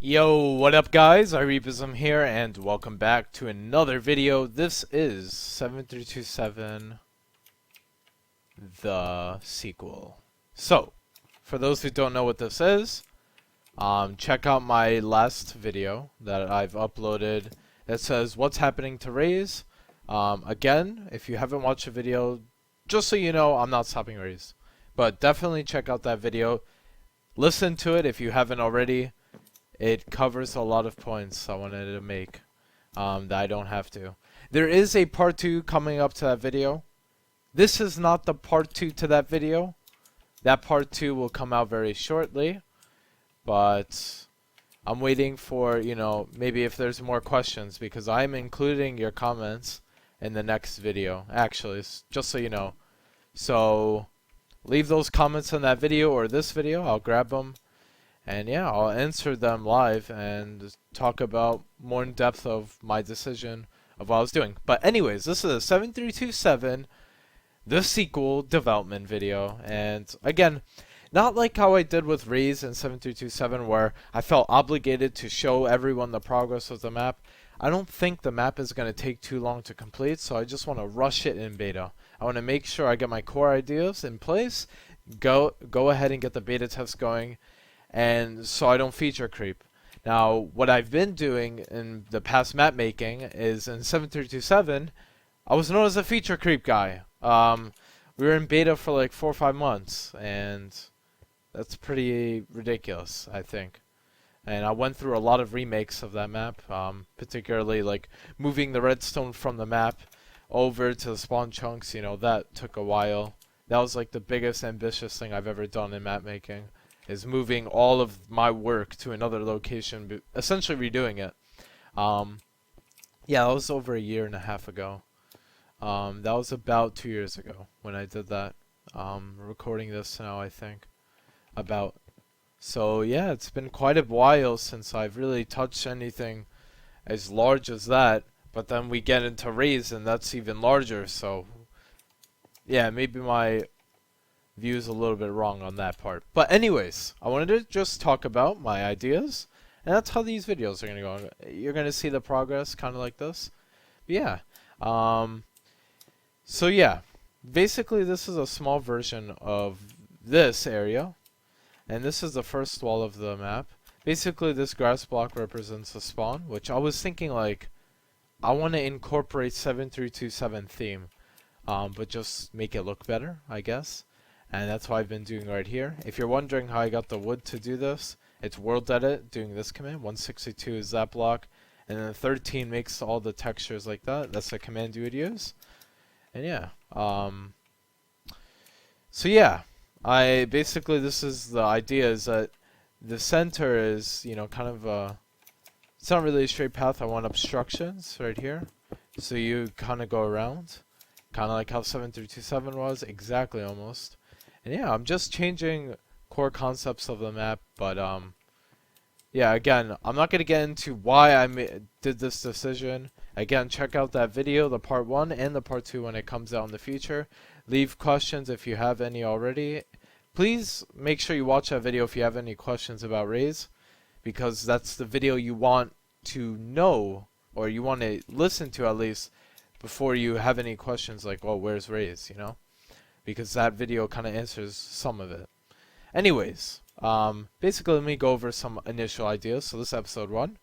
Yo, what up guys? iReapism here and welcome back to another video. This is 7327 the sequel. So, for those who don't know what this is, check out my last video that I've uploaded that says what's happening to Raise. Again, if you haven't watched the video, just so you know, I'm not stopping Raise. But definitely check out that video. Listen to it if you haven't already. It covers a lot of points I wanted to make that I don't have to. There is a part 2 coming up to that video. This is not the part 2 to that video. That part 2 will come out very shortly. But I'm waiting for, maybe if there's more questions, because I'm including your comments in the next video. Actually, just so you know. So leave those comments in that video or this video. I'll grab them. And yeah, I'll answer them live and talk about more in depth of my decision of what I was doing. But anyways, this is a 7327, the sequel development video. And again, not like how I did with Raise and 7327 where I felt obligated to show everyone the progress of the map. I don't think the map is going to take too long to complete, so I just want to rush it in beta. I want to make sure I get my core ideas in place, go ahead and get the beta test going, and so I don't feature creep. Now, what I've been doing in the past map making is in 7327, I was known as a feature creep guy. We were in beta for like 4 or 5 months, and that's pretty ridiculous, I think. And I went through a lot of remakes of that map, particularly like moving the redstone from the map over to the spawn chunks. That took a while. That was like the biggest ambitious thing I've ever done in map making, is moving all of my work to another location, essentially redoing it. Yeah, that was over 1.5 years ago. That was about 2 years ago when I did that. Recording this now, I think. So yeah, it's been quite a while since I've really touched anything as large as that. But then we get into Raise, and that's even larger, so yeah, maybe my views a little bit wrong on that part. But anyways, I wanted to just talk about my ideas, and that's how these videos are going to go. You're going to see the progress kind of like this. But yeah. So yeah, basically this is a small version of this area, and this is the first wall of the map. Basically this grass block represents the spawn, which I was thinking like I want to incorporate 7327 theme, but just make it look better, I guess. And that's what I've been doing right here. If you're wondering how I got the wood to do this, it's world edit doing this command. 162 is that block, and then 13 makes all the textures like that. That's the command you would use. And yeah, so yeah, this is the idea, is that the center is, kind of it's not really a straight path. I want obstructions right here, so you kind of go around, kind of like how 7327 was, exactly almost. And yeah, I'm just changing core concepts of the map, but yeah, again, I'm not going to get into why I did this decision. Again, check out that video, the part 1 and the part 2 when it comes out in the future. Leave questions if you have any already. Please make sure you watch that video if you have any questions about Raise, because that's the video you want to know, or you want to listen to at least, before you have any questions like, oh, where's Raise, because that video kind of answers some of it. Anyways, basically let me go over some initial ideas. So this is episode 1.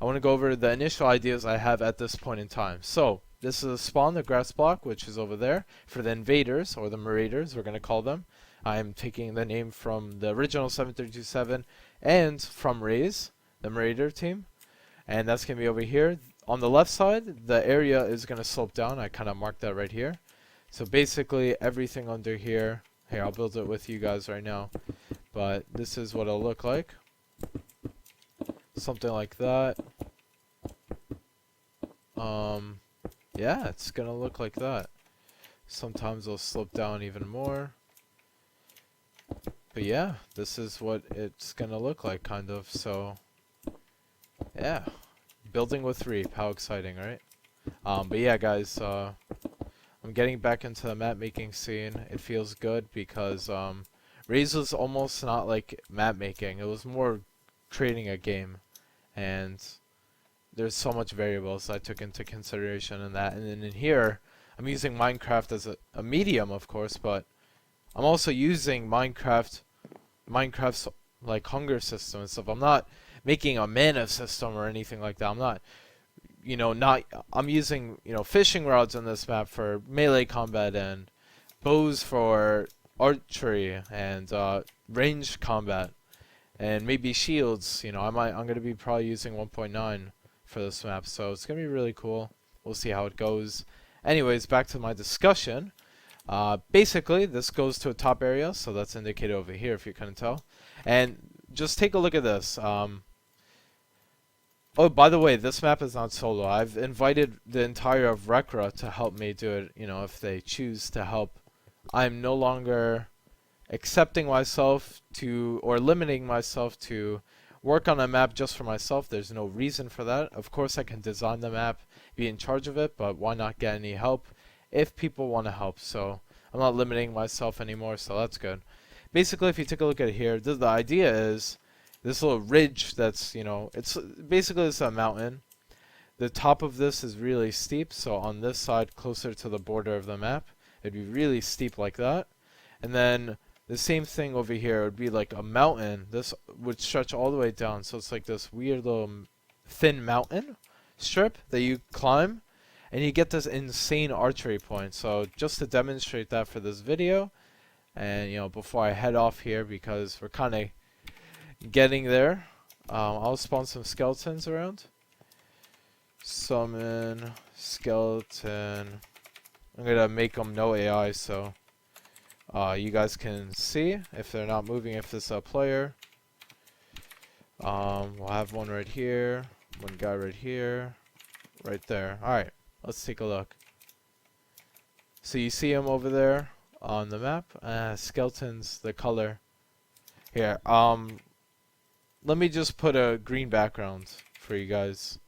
I want to go over the initial ideas I have at this point in time. So this is a spawn, the grass block, which is over there for the invaders, or the marauders, we're going to call them. I'm taking the name from the original 7327 and from Raise, the marauder team. And that's going to be over here. On the left side, the area is going to slope down. I kind of marked that right here. So basically everything under here, here, I'll build it with you guys right now, but this is what it'll look like. Something like that. Yeah, it's gonna look like that. Sometimes it'll slope down even more. But yeah, this is what it's gonna look like, kind of. So yeah, building with Reap, how exciting, right? But yeah, guys, I'm getting back into the map making scene. It feels good because Raise was almost not like map making. It was more creating a game. and there's so much variables I took into consideration in that. And then in here, I'm using Minecraft as a medium, of course, but I'm also using Minecraft's like hunger system and stuff. I'm not making a mana system or anything like that. I'm not, I'm using, fishing rods on this map for melee combat and bows for archery and ranged combat and maybe shields. I'm gonna be probably using 1.9 for this map, so it's gonna be really cool. We'll see how it goes. Anyways, back to my discussion. Basically, this goes to a top area, so that's indicated over here if you couldn't tell. And just take a look at this. Oh, by the way, this map is not solo. I've invited the entire of Rekra to help me do it, if they choose to help. I'm no longer accepting myself to, or limiting myself to work on a map just for myself. There's no reason for that. Of course, I can design the map, be in charge of it, but why not get any help if people want to help? So I'm not limiting myself anymore, so that's good. Basically, if you take a look at it here, the idea is this little ridge that's, it's basically it's a mountain. The top of this is really steep, so on this side, closer to the border of the map, it'd be really steep like that. And then the same thing over here would be like a mountain. This would stretch all the way down, so it's like this weird little thin mountain strip that you climb, and you get this insane archery point. So just to demonstrate that for this video, and before I head off here, because we're kind of getting there, I'll spawn some skeletons around. Summon skeleton. I'm gonna make them no AI, so you guys can see if they're not moving, if it's a player. We'll have one right here, one guy right here, right there. Alright, let's take a look. So you see him over there on the map. Skeletons, the color. Here, let me just put a green background for you guys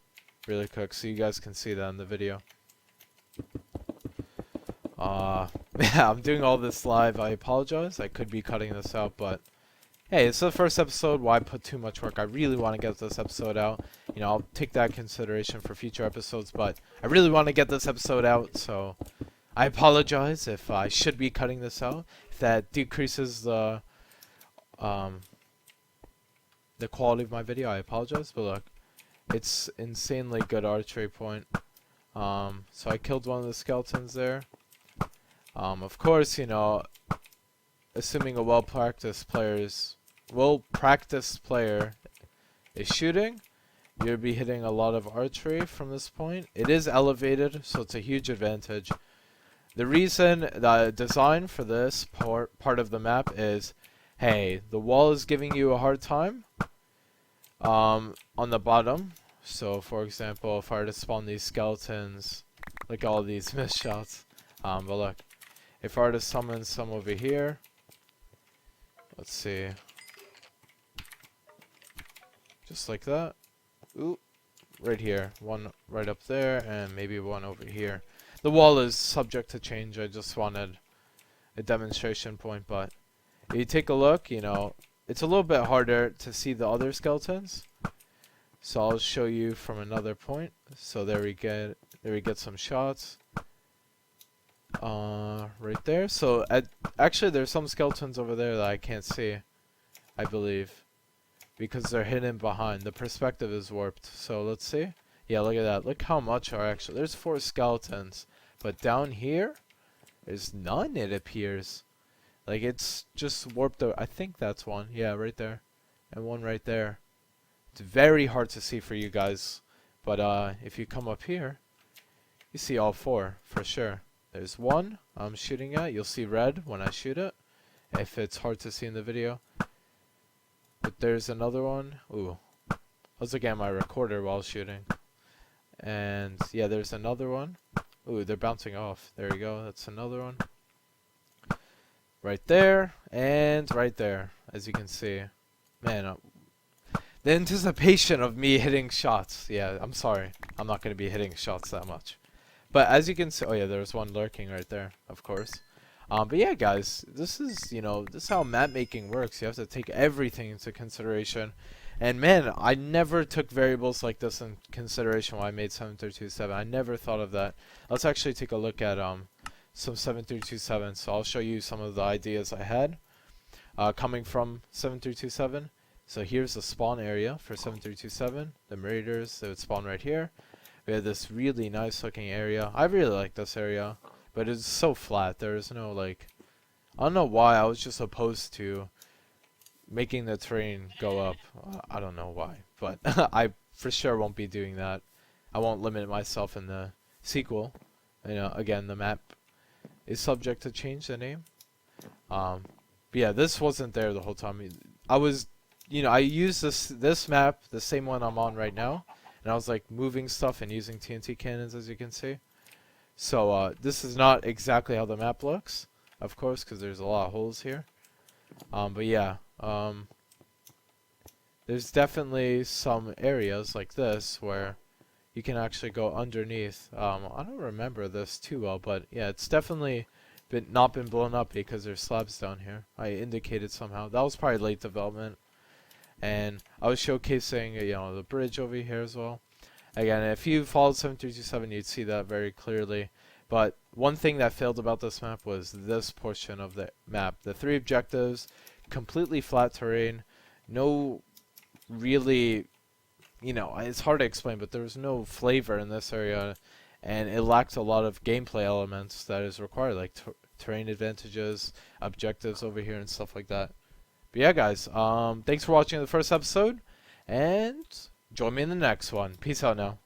really quick so you guys can see that in the video. Yeah, I'm doing all this live. I apologize. I could be cutting this out, but hey, it's the first episode. Why put too much work? I really want to get this episode out. I'll take that consideration for future episodes, but I really want to get this episode out, so I apologize if I should be cutting this out. If that decreases the quality of my video, I apologize. But look, it's insanely good archery point. So I killed one of the skeletons there. Of course, assuming a well-practiced player is shooting, you'll be hitting a lot of archery from this point. It is elevated, so it's a huge advantage. The reason the design for this part of the map is, hey, the wall is giving you a hard time on the bottom. So, for example, if I were to spawn these skeletons, look at all these missed shots. But look, if I were to summon some over here, let's see, just like that. Ooh, right here, one right up there, and maybe one over here. The wall is subject to change. I just wanted a demonstration point, but if you take a look, it's a little bit harder to see the other skeletons. So I'll show you from another point. So there we get some shots. Right there. So actually there's some skeletons over there that I can't see, I believe, because they're hidden behind. The perspective is warped. So let's see. Yeah, look at that. Look how much are actually. There's 4 skeletons, but down here there's none, it appears. Like it's just warped. I think that's one. Yeah, right there, and one right there. It's very hard to see for you guys, but if you come up here, you see all 4 for sure. There's one I'm shooting at. You'll see red when I shoot it, if it's hard to see in the video. But there's another one. Ooh, I was looking at my recorder while shooting. And yeah, there's another one. Ooh, they're bouncing off. There you go. That's another one. Right there and right there, as you can see. Man, the anticipation of me hitting shots. Yeah, I'm sorry. I'm not going to be hitting shots that much. But as you can see, oh yeah, there's one lurking right there, of course. But yeah, guys, this is how map making works. You have to take everything into consideration. And man, I never took variables like this in consideration when I made 7327. I never thought of that. Let's actually take a look at some 7327. So I'll show you some of the ideas I had coming from 7327. So here's the spawn area for 7327. The raiders, they would spawn right here. We have this really nice looking area. I really like this area, but it's so flat. There is no like, I don't know why. I was just opposed to making the terrain go up. I don't know why, but I for sure won't be doing that. I won't limit myself in the sequel. You know, again, the map is subject to change, the name. But yeah, this wasn't there the whole time. I was, you know, I used this map, the same one I'm on right now, and I was like moving stuff and using TNT cannons, as you can see. So this is not exactly how the map looks, of course, because there's a lot of holes here. But yeah, there's definitely some areas like this where you can actually go underneath. I don't remember this too well, but yeah, it's definitely not been blown up because there's slabs down here. I indicated somehow. That was probably late development. And I was showcasing, you know, the bridge over here as well. Again, if you followed 7327, you'd see that very clearly. But one thing that failed about this map was this portion of the map. The 3 objectives, completely flat terrain, no really, you know, it's hard to explain, but there was no flavor in this area, and it lacked a lot of gameplay elements that is required, like terrain advantages, objectives over here, and stuff like that. But yeah, guys, thanks for watching the first episode, and join me in the next one. Peace out now.